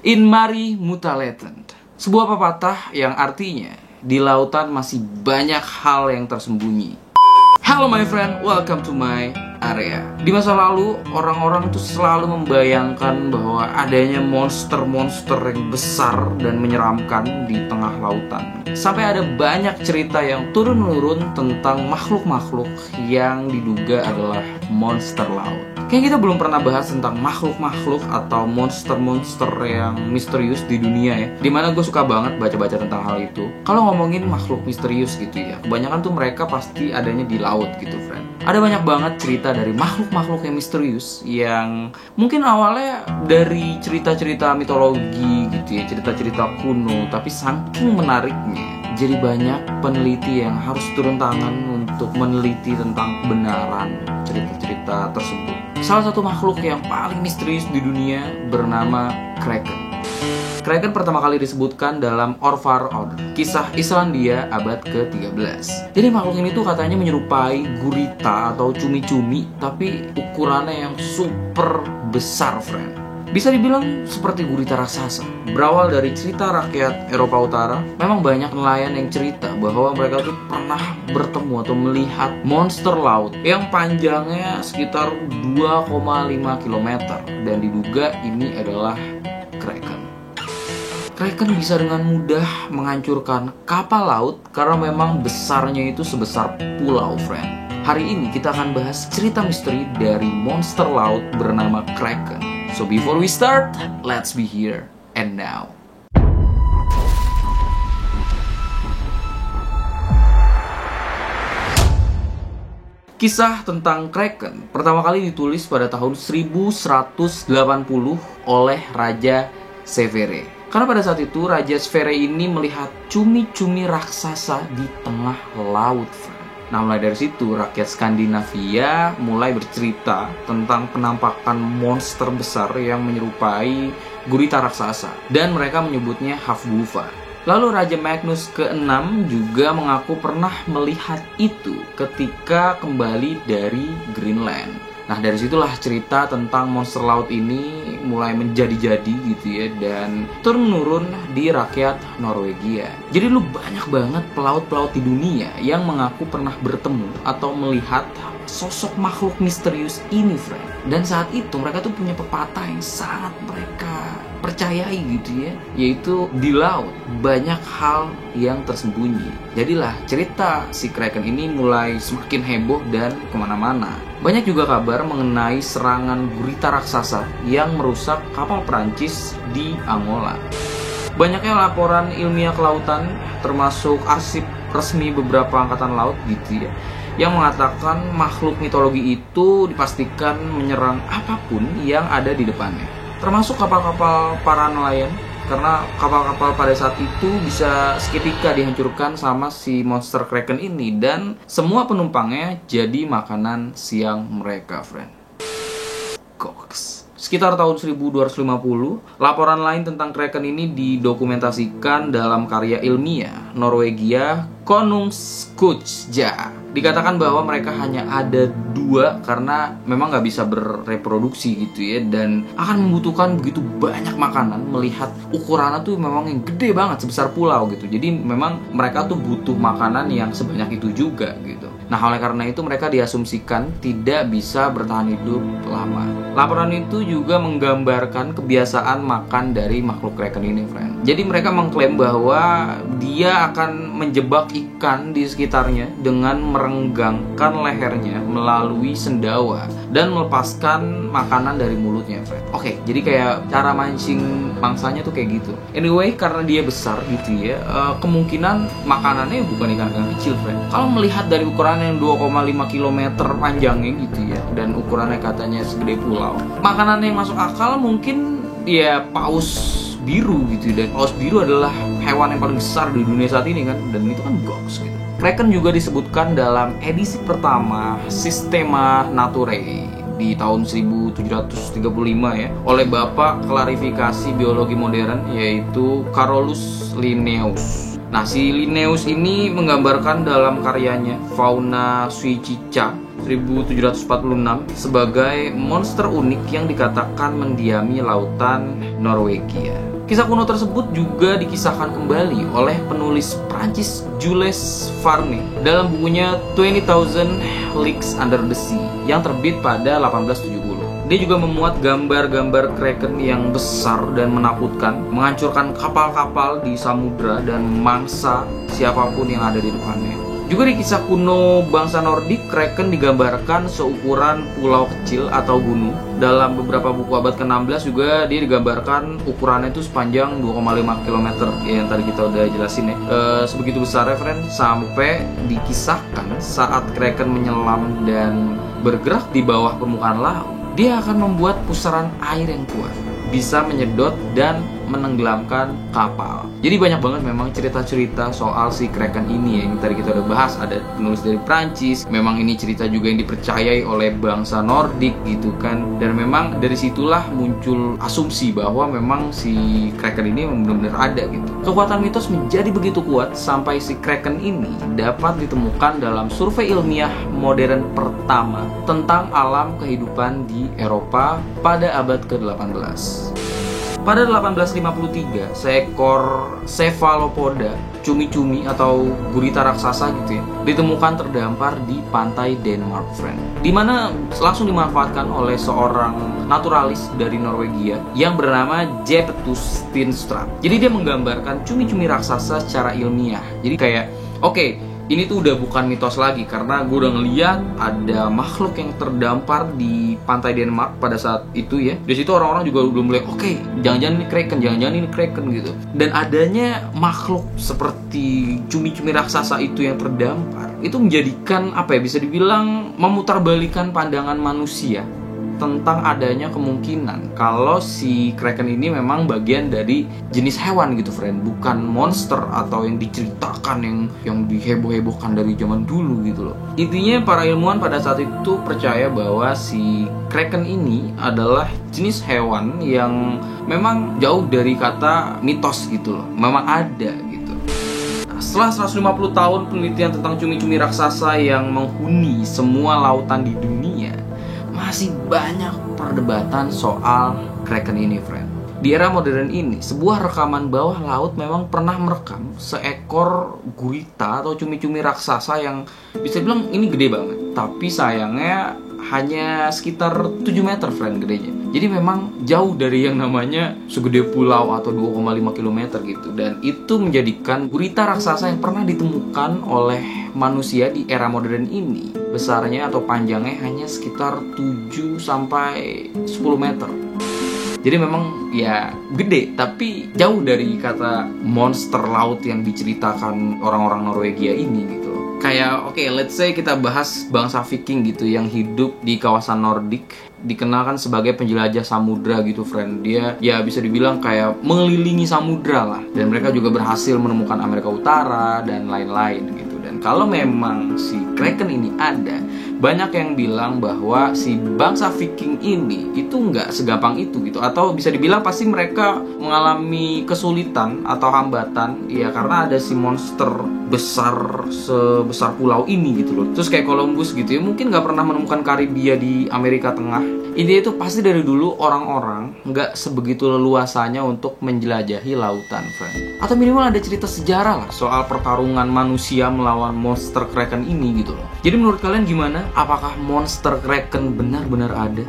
In mare muta latent, sebuah pepatah yang artinya di lautan masih banyak hal yang tersembunyi. Hello my friend, welcome to my area. Di masa lalu, orang-orang itu selalu membayangkan bahwa adanya monster-monster yang besar dan menyeramkan di tengah lautan. Sampai ada banyak cerita yang turun-menurun tentang makhluk-makhluk yang diduga adalah monster laut. Kayaknya kita belum pernah bahas tentang makhluk-makhluk atau monster-monster yang misterius di dunia ya. Dimana gue suka banget baca-baca tentang hal itu. Kalau ngomongin makhluk misterius gitu ya, kebanyakan tuh mereka pasti adanya di laut gitu, friend. Ada banyak banget cerita dari makhluk-makhluk yang misterius yang mungkin awalnya dari cerita-cerita mitologi gitu ya, cerita-cerita kuno, tapi saking menariknya jadi banyak peneliti yang harus turun tangan untuk meneliti tentang kebenaran cerita-cerita tersebut. Salah satu makhluk yang paling misterius di dunia bernama Kraken. Kraken pertama kali disebutkan dalam Orvar Odd, kisah Islandia abad ke-13. Jadi makhluk ini tuh katanya menyerupai gurita atau cumi-cumi, tapi ukurannya yang super besar, friend. Bisa dibilang seperti gurita raksasa. Berawal dari cerita rakyat Eropa Utara, memang banyak nelayan yang cerita bahwa mereka tuh pernah bertemu atau melihat monster laut yang panjangnya sekitar 2,5 km dan diduga ini adalah Kraken. Kraken bisa dengan mudah menghancurkan kapal laut karena memang besarnya itu sebesar pulau, friend. Hari ini kita akan bahas cerita misteri dari monster laut bernama Kraken. So before we start, let's be here and now. Kisah tentang Kraken pertama kali ditulis pada tahun 1180 oleh Raja Severe. Karena pada saat itu Raja Severe ini melihat cumi-cumi raksasa di tengah laut. Nah, mulai dari situ rakyat Skandinavia mulai bercerita tentang penampakan monster besar yang menyerupai gurita raksasa, dan mereka menyebutnya Hafgufa. Lalu Raja Magnus ke-6 juga mengaku pernah melihat itu ketika kembali dari Greenland. Nah, dari situlah cerita tentang monster laut ini mulai menjadi-jadi gitu ya, dan turun-menurun di rakyat Norwegia. Jadi lu banyak banget pelaut-pelaut di dunia yang mengaku pernah bertemu atau melihat sosok makhluk misterius ini, friend. Dan saat itu mereka tuh punya pepatah yang sangat mereka percayai gitu ya, yaitu di laut banyak hal yang tersembunyi. Jadilah cerita si Kraken ini mulai semakin heboh dan kemana-mana. Banyak juga kabar mengenai serangan gurita raksasa yang merusak kapal Perancis di Angola. Banyaknya laporan ilmiah kelautan, termasuk arsip resmi beberapa angkatan laut gitu ya, yang mengatakan makhluk mitologi itu dipastikan menyerang apapun yang ada di depannya, termasuk kapal-kapal para nelayan, karena kapal-kapal pada saat itu bisa seketika dihancurkan sama si monster Kraken ini, dan semua penumpangnya jadi makanan siang mereka, friend. Goks. Sekitar tahun 1250, laporan lain tentang Kraken ini didokumentasikan dalam karya ilmiah Norwegia Konungskutja. Dikatakan bahwa mereka hanya ada 2 karena memang nggak bisa bereproduksi gitu ya, dan akan membutuhkan begitu banyak makanan. Melihat ukurannya tuh memang yang gede banget, sebesar pulau gitu. Jadi memang mereka tuh butuh makanan yang sebanyak itu juga gitu. Nah, oleh karena itu mereka diasumsikan tidak bisa bertahan hidup lama. Laporan itu juga menggambarkan kebiasaan makan dari makhluk Kraken ini, friend. Jadi mereka mengklaim bahwa dia akan menjebak ikan di sekitarnya dengan merenggangkan lehernya melalui sendawa dan melepaskan makanan dari mulutnya, friend. Oke, jadi kayak cara mancing mangsanya tuh kayak gitu. Anyway, karena dia besar gitu ya, kemungkinan makanannya bukan ikan-ikan kecil, friend. Kalau melihat dari ukuran yang 2,5 km panjangnya gitu ya, dan ukurannya katanya segede pulau, makanan yang masuk akal mungkin ya paus biru gitu. Dan paus biru adalah hewan yang paling besar di dunia saat ini kan, dan itu kan goks gitu. Kraken juga disebutkan dalam edisi pertama Systema Naturae di tahun 1735 ya, oleh bapak klarifikasi biologi modern yaitu Carolus Linnaeus. Nah, si Linnaeus ini menggambarkan dalam karyanya Fauna Suecica 1746 sebagai monster unik yang dikatakan mendiami lautan Norwegia. Kisah kuno tersebut juga dikisahkan kembali oleh penulis Prancis Jules Verne dalam bukunya 20,000 Leagues Under the Sea yang terbit pada 1870. Dia juga memuat gambar-gambar kraken yang besar dan menakutkan, menghancurkan kapal-kapal di samudra dan mangsa siapapun yang ada di depannya. Juga di kisah kuno bangsa Nordik, kraken digambarkan seukuran pulau kecil atau gunung. Dalam beberapa buku abad ke-16 juga dia digambarkan ukurannya itu sepanjang 2,5 km ya, yang tadi kita udah jelasin ya. Sebegitu besar friend, sampai dikisahkan saat kraken menyelam dan bergerak di bawah permukaan laut, dia akan membuat pusaran air yang kuat, bisa menyedot dan menenggelamkan kapal. Jadi banyak banget memang cerita-cerita soal si kraken ini yang tadi kita udah bahas. Ada penulis dari Prancis, memang ini cerita juga yang dipercayai oleh bangsa Nordik gitu kan. Dan memang dari situlah muncul asumsi bahwa memang si kraken ini benar-benar ada gitu. Kekuatan mitos menjadi begitu kuat sampai si kraken ini dapat ditemukan dalam survei ilmiah modern pertama tentang alam kehidupan di Eropa pada abad ke-18. Pada 1853, seekor cephalopoda, cumi-cumi atau gurita raksasa gitu ya, ditemukan terdampar di pantai Denmark, friend. Dimana langsung dimanfaatkan oleh seorang naturalis dari Norwegia yang bernama Jepetus Steenstrup. Jadi dia menggambarkan cumi-cumi raksasa secara ilmiah. Jadi kayak, oke, ini tuh udah bukan mitos lagi karena gue udah ngeliat ada makhluk yang terdampar di pantai Denmark pada saat itu ya. Di situ orang-orang juga udah mulai oke, jangan-jangan ini kraken, jangan-jangan ini kraken gitu. Dan adanya makhluk seperti cumi-cumi raksasa itu yang terdampar itu menjadikan apa ya, bisa dibilang memutarbalikan pandangan manusia tentang adanya kemungkinan kalau si kraken ini memang bagian dari jenis hewan gitu friend, bukan monster atau yang diceritakan yang diheboh-hebohkan dari zaman dulu gitu loh. Intinya para ilmuwan pada saat itu percaya bahwa si kraken ini adalah jenis hewan yang memang jauh dari kata mitos gitu loh, memang ada gitu. Setelah 150 tahun penelitian tentang cumi-cumi raksasa yang menghuni semua lautan di dunia, masih banyak perdebatan soal kraken ini, friend. Di era modern ini, sebuah rekaman bawah laut memang pernah merekam seekor gurita atau cumi-cumi raksasa yang bisa bilang ini gede banget. Tapi sayangnya hanya sekitar 7 meter, friend, gedenya. Jadi memang jauh dari yang namanya segede pulau atau 2,5 km gitu. Dan itu menjadikan gurita raksasa yang pernah ditemukan oleh manusia di era modern ini besarnya atau panjangnya hanya sekitar 7 sampai 10 meter. Jadi memang ya gede, tapi jauh dari kata monster laut yang diceritakan orang-orang Norwegia ini gitu. Kayak oke, let's say kita bahas bangsa Viking gitu yang hidup di kawasan Nordik, dikenalkan sebagai penjelajah samudra gitu, friend. Dia ya bisa dibilang kayak mengelilingi samudra lah, dan mereka juga berhasil menemukan Amerika Utara dan lain-lain gitu. Dan kalau memang si kraken ini ada, banyak yang bilang bahwa si bangsa Viking ini itu nggak segampang itu gitu, atau bisa dibilang pasti mereka mengalami kesulitan atau hambatan ya karena ada si monster besar sebesar pulau ini gitu loh. Terus kayak Columbus gitu ya, mungkin nggak pernah menemukan Karibia di Amerika Tengah. Intinya itu pasti dari dulu orang-orang nggak sebegitu leluasanya untuk menjelajahi lautan, friend. Atau minimal ada cerita sejarah lah soal pertarungan manusia melawan monster kraken ini gitu loh. Jadi menurut kalian gimana? Apakah monster kraken benar-benar ada?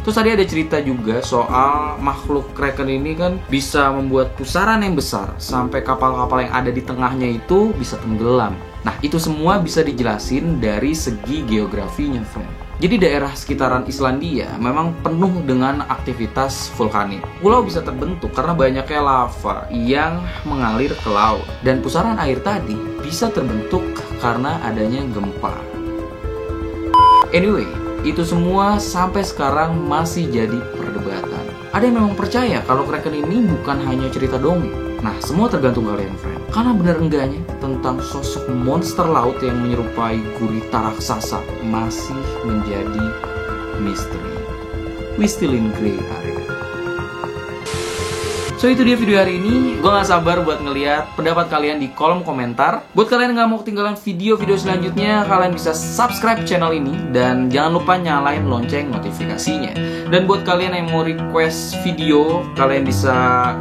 Terus tadi ada cerita juga soal makhluk kraken ini kan bisa membuat pusaran yang besar sampai kapal-kapal yang ada di tengahnya itu bisa tenggelam. Nah, itu semua bisa dijelasin dari segi geografinya, friend. Jadi daerah sekitaran Islandia memang penuh dengan aktivitas vulkanik. Pulau bisa terbentuk karena banyaknya lava yang mengalir ke laut. Dan pusaran air tadi bisa terbentuk karena adanya gempa. Anyway, itu semua sampai sekarang masih jadi perdebatan. Ada yang memang percaya kalau kraken ini bukan hanya cerita dongeng. Nah, semua tergantung kalian, friend. Karena benar enggaknya tentang sosok monster laut yang menyerupai gurita raksasa masih menjadi misteri. We still in gray area. So itu dia video hari ini. Gue gak sabar buat ngeliat pendapat kalian di kolom komentar. Buat kalian yang gak mau ketinggalan video-video selanjutnya, kalian bisa subscribe channel ini dan jangan lupa nyalain lonceng notifikasinya. Dan buat kalian yang mau request video, kalian bisa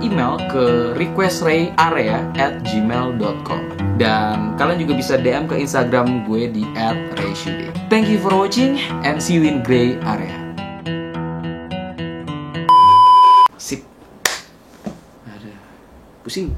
email ke requestray@gmail.com. Dan kalian juga bisa DM ke Instagram gue di @rayshude. Thank you for watching and see you in gray area. Sip. Ada pusing.